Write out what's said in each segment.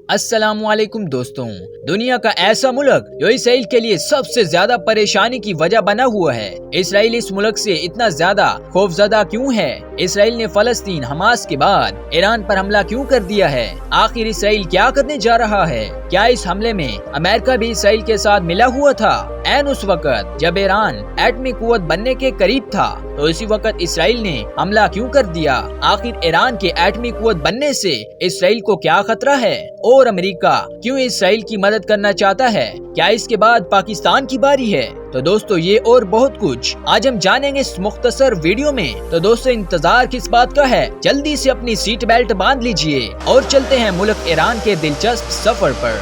السلام علیکم دوستوں، دنیا کا ایسا ملک جو اسرائیل کے لیے سب سے زیادہ پریشانی کی وجہ بنا ہوا ہے۔ اسرائیل اس ملک سے اتنا زیادہ خوفزدہ کیوں ہے؟ اسرائیل نے فلسطین حماس کے بعد ایران پر حملہ کیوں کر دیا ہے؟ آخر اسرائیل کیا کرنے جا رہا ہے؟ کیا اس حملے میں امریکہ بھی اسرائیل کے ساتھ ملا ہوا تھا؟ این اس وقت جب ایران ایٹمی قوت بننے کے قریب تھا تو اسی وقت اسرائیل نے حملہ کیوں کر دیا؟ آخر ایران کے ایٹمی قوت بننے سے اسرائیل کو کیا خطرہ ہے؟ اور امریکہ کیوں اسرائیل کی مدد کرنا چاہتا ہے؟ کیا اس کے بعد پاکستان کی باری ہے؟ تو دوستو یہ اور بہت کچھ آج ہم جانیں گے اس مختصر ویڈیو میں۔ تو دوستو انتظار کس بات کا ہے؟ جلدی سے اپنی سیٹ بیلٹ باندھ لیجئے اور چلتے ہیں ملک ایران کے دلچسپ سفر پر۔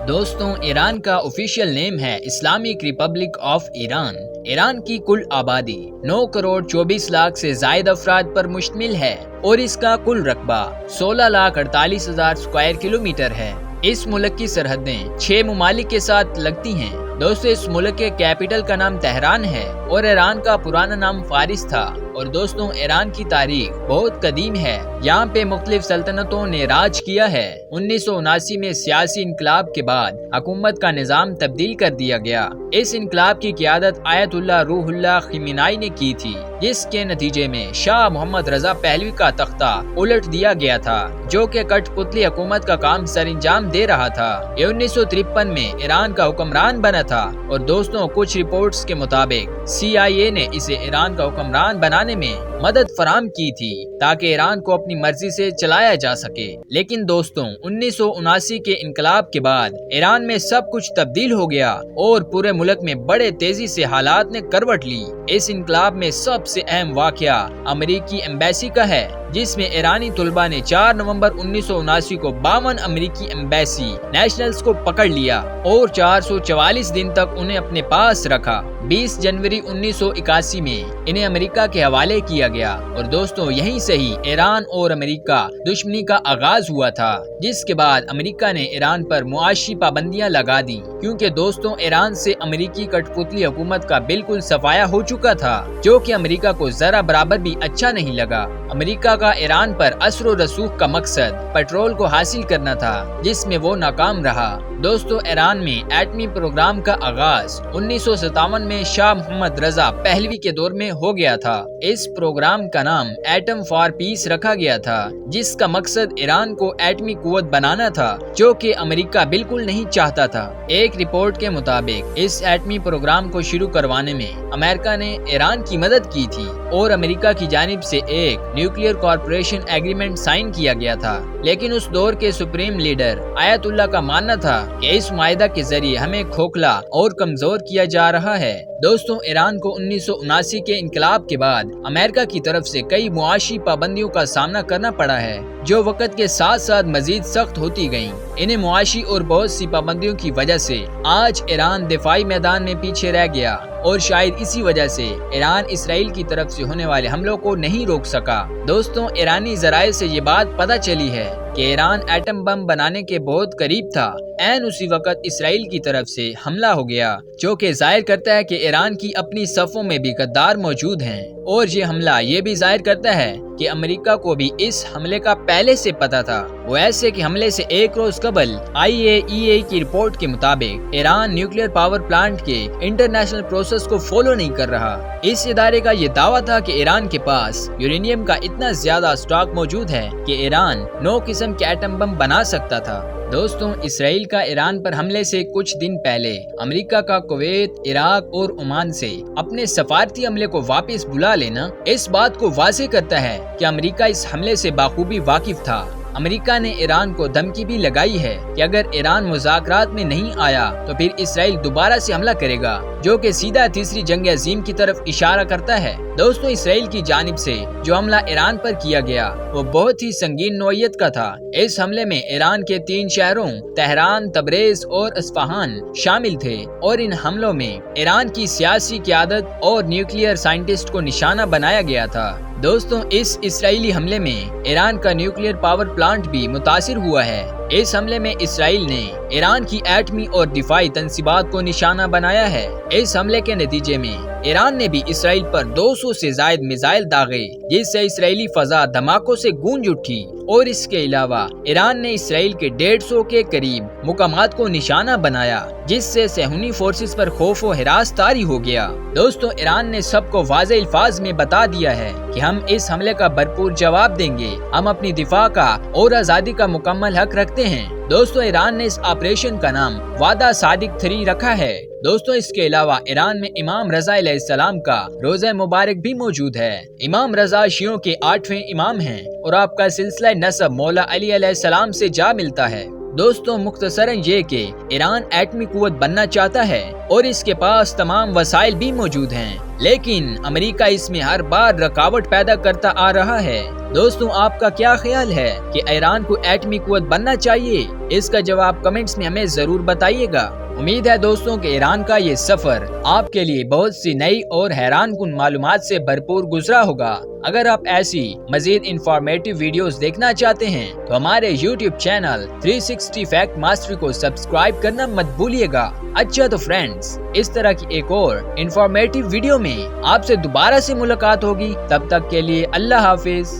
دوستوں ایران کا آفیشیل نیم ہے Islamic republic of Iran. Iran کی کل آبادی 9,24,00,000 سے زائد افراد پر مشتمل ہے اور اس کا کل رقبہ 16,48,000 اسکوائر کلومیٹر ہے۔ اس ملک کی سرحدیں 6 ممالک کے ساتھ لگتی ہیں۔ دوستو اس ملک کے کیپٹل کا نام تہران ہے اور ایران کا پرانا نام فارس تھا۔ اور دوستوں ایران کی تاریخ بہت قدیم ہے، یہاں پہ مختلف سلطنتوں نے راج کیا ہے۔ 1979 میں سیاسی انقلاب کے بعد حکومت کا نظام تبدیل کر دیا گیا۔ اس انقلاب کی قیادت آیت اللہ روح اللہ خمینائی نے کی تھی، جس کے نتیجے میں شاہ محمد رضا پہلوی کا تختہ الٹ دیا گیا تھا، جو کہ کٹ پتلی حکومت کا کام سر انجام دے رہا تھا۔ یہ 1953 میں ایران کا حکمران بنا تھا اور دوستوں کچھ رپورٹس کے مطابق CIA نے اسے ایران کا حکمران بنانے میں مدد فراہم کی تھی تاکہ ایران کو اپنی مرضی سے چلایا جا سکے۔ لیکن دوستوں 1979 کے انقلاب کے بعد ایران میں سب کچھ تبدیل ہو گیا اور پورے ملک میں بڑے تیزی سے حالات نے کروٹ لی۔ اس انقلاب میں سب سے اہم واقعہ امریکی ایمبیسی کا ہے، جس میں ایرانی طلبہ نے 4 نومبر 1979 کو 52 امریکی ایمبیسی نیشنلز کو پکڑ لیا اور 444 دن تک انہیں اپنے پاس رکھا۔ 20 جنوری 1981 میں انہیں امریکہ کے حوالے کیا گیا اور دوستوں یہیں سے ہی ایران اور امریکہ دشمنی کا آغاز ہوا تھا، جس کے بعد امریکہ نے ایران پر معاشی پابندیاں لگا دی، کیونکہ دوستوں ایران سے امریکی کٹ پتلی حکومت کا بالکل صفایا ہو چکا تھا، جو کہ امریکہ کو ذرا برابر بھی اچھا نہیں لگا۔ امریکہ کا ایران پر اثر و رسوخ کا مقصد پیٹرول کو حاصل کرنا تھا، جس میں وہ ناکام رہا۔ دوستو ایران میں ایٹمی پروگرام کا آغاز 1957 میں شاہ محمد رضا پہلوی کے دور میں ہو گیا تھا۔ اس پروگرام کا نام ایٹم فار پیس رکھا گیا تھا، جس کا مقصد ایران کو ایٹمی قوت بنانا تھا، جو کہ امریکہ بالکل نہیں چاہتا تھا۔ ایک رپورٹ کے مطابق اس ایٹمی پروگرام کو شروع کروانے میں امریکہ نے ایران کی مدد کی تھی اور امریکہ کی جانب سے ایک نیوکلیئر کارپوریشن ایگریمنٹ سائن کیا گیا تھا۔ لیکن اس دور کے سپریم لیڈر آیت اللہ کا ماننا تھا کہ اس معاہدہ کے ذریعے ہمیں کھوکھلا اور کمزور کیا جا رہا ہے۔ دوستوں ایران کو 1979 کے انقلاب کے بعد امریکہ کی طرف سے کئی معاشی پابندیوں کا سامنا کرنا پڑا ہے، جو وقت کے ساتھ ساتھ مزید سخت ہوتی گئیں۔ انہیں معاشی اور بہت سی پابندیوں کی وجہ سے آج ایران دفاعی میدان میں پیچھے رہ گیا اور شاید اسی وجہ سے ایران اسرائیل کی طرف سے ہونے والے حملوں کو نہیں روک سکا۔ دوستوں ایرانی ذرائع سے یہ بات پتہ چلی ہے کہ ایران ایٹم بم بنانے کے بہت قریب تھا۔ این اسی وقت اسرائیل کی طرف سے حملہ ہو گیا، جو کہ ظاہر کرتا ہے کہ ایران کی اپنی صفوں میں بھی غدار موجود ہیں، اور یہ حملہ یہ بھی ظاہر کرتا ہے کہ امریکہ کو بھی اس حملے کا پہلے سے پتا تھا۔ وہ ایسے کہ حملے سے ایک روز قبل IAEA کی رپورٹ کے مطابق ایران نیوکلیئر پاور پلانٹ کے انٹرنیشنل پروسیس کو فالو نہیں کر رہا۔ اس ادارے کا یہ دعویٰ تھا کہ ایران کے پاس یورینیم کا اتنا زیادہ سٹاک موجود ہے کہ ایران 9 قسم کے ایٹم بم بنا سکتا تھا۔ دوستوں اسرائیل کا ایران پر حملے سے کچھ دن پہلے امریکہ کا کویت، عراق اور عمان سے اپنے سفارتی عملے کو واپس بلا لینا اس بات کو واضح کرتا ہے کہ امریکہ اس حملے سے بخوبی واقف تھا۔ امریکہ نے ایران کو دھمکی بھی لگائی ہے کہ اگر ایران مذاکرات میں نہیں آیا تو پھر اسرائیل دوبارہ سے حملہ کرے گا، جو کہ سیدھا تیسری جنگ عظیم کی طرف اشارہ کرتا ہے۔ دوستوں اسرائیل کی جانب سے جو حملہ ایران پر کیا گیا وہ بہت ہی سنگین نوعیت کا تھا۔ اس حملے میں ایران کے 3 شہروں تہران، تبریز اور اصفہان شامل تھے اور ان حملوں میں ایران کی سیاسی قیادت اور نیوکلیئر سائنٹسٹ کو نشانہ بنایا گیا تھا۔ دوستوں اس اسرائیلی حملے میں ایران کا نیوکلیئر پاور پلانٹ بھی متاثر ہوا ہے۔ اس حملے میں اسرائیل نے ایران کی ایٹمی اور دفاعی تنصیبات کو نشانہ بنایا ہے۔ اس حملے کے نتیجے میں ایران نے بھی اسرائیل پر 200 سے زائد میزائل داغے، جس سے اسرائیلی فضا دھماکوں سے گونج اٹھی، اور اس کے علاوہ ایران نے اسرائیل کے 150 کے قریب مقامات کو نشانہ بنایا، جس سے صہیونی فورسز پر خوف و ہراس طاری ہو گیا۔ دوستو، ایران نے سب کو واضح الفاظ میں بتا دیا ہے کہ ہم اس حملے کا بھرپور جواب دیں گے، ہم اپنی دفاع کا اور آزادی کا مکمل حق رکھتے ہیں۔ دوستو، ایران نے اس آپریشن کا نام وعدہ صادق 3 رکھا ہے۔ دوستو، اس کے علاوہ ایران میں امام رضا علیہ السلام کا روزہ مبارک بھی موجود ہے۔ امام رضا شیعوں کے 8ویں امام ہیں اور آپ کا سلسلہ نسب مولا علی علیہ السلام سے جا ملتا ہے۔ دوستو، مختصراً یہ کہ ایران ایٹمی قوت بننا چاہتا ہے اور اس کے پاس تمام وسائل بھی موجود ہیں، لیکن امریکہ اس میں ہر بار رکاوٹ پیدا کرتا آ رہا ہے۔ دوستو، آپ کا کیا خیال ہے کہ ایران کو ایٹمی قوت بننا چاہیے؟ اس کا جواب کمنٹس میں ہمیں ضرور بتائیے گا۔ امید ہے دوستوں کہ ایران کا یہ سفر آپ کے لیے بہت سی نئی اور حیران کن معلومات سے بھرپور گزرا ہوگا۔ اگر آپ ایسی مزید انفارمیٹیو ویڈیوز دیکھنا چاہتے ہیں تو ہمارے یوٹیوب چینل 360 فیکٹ ماسٹری کو سبسکرائب کرنا مت بھولیے گا۔ اچھا تو فرینڈز، اس طرح کی ایک اور انفارمیٹیو ویڈیو میں آپ سے دوبارہ سے ملاقات ہوگی، تب تک کے لیے اللہ حافظ۔